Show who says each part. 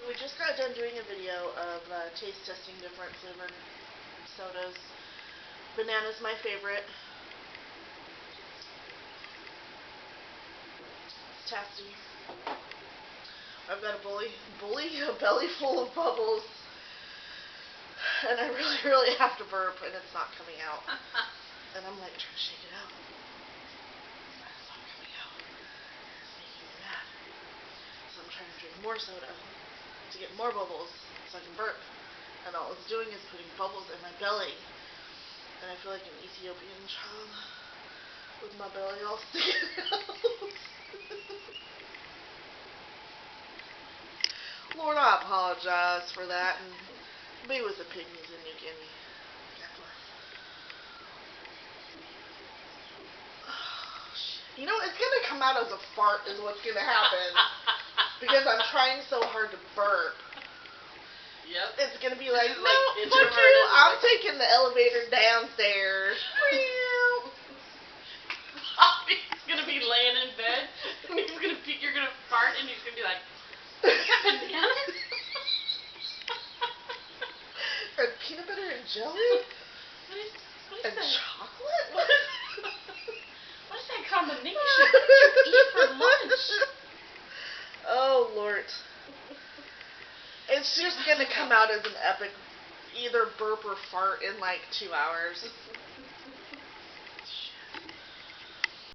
Speaker 1: We just got done doing a video of taste testing different flavored sodas. Banana's my favorite. It's tasty. I've got a belly full of bubbles, and I really have to burp, and it's not coming out. And I'm like trying to shake it out. It's not coming out. It's making me mad. So I'm trying to drink more soda to get more bubbles so I can burp. And all it's doing is putting bubbles in my belly. And I feel like an Ethiopian child with my belly all sticking out. Lord, I apologize for that, and be with the pygmies in New Guinea. God bless. Oh, shit. You know, it's going to come out as a fart is what's going to happen. Because I'm trying so hard to burp.
Speaker 2: Yep.
Speaker 1: It's going to be like, no,
Speaker 2: like
Speaker 1: fuck you, I'm taking the elevator downstairs.
Speaker 2: Bobby's going to be laying in bed, and you're going to fart, and he's going to be like, bananas?
Speaker 1: And peanut butter and jelly?
Speaker 2: What is
Speaker 1: and
Speaker 2: that?
Speaker 1: chocolate?
Speaker 2: What is that combination? What did you eat for lunch?
Speaker 1: Oh, Lord. It's just going to come out as an epic either burp or fart in like 2 hours.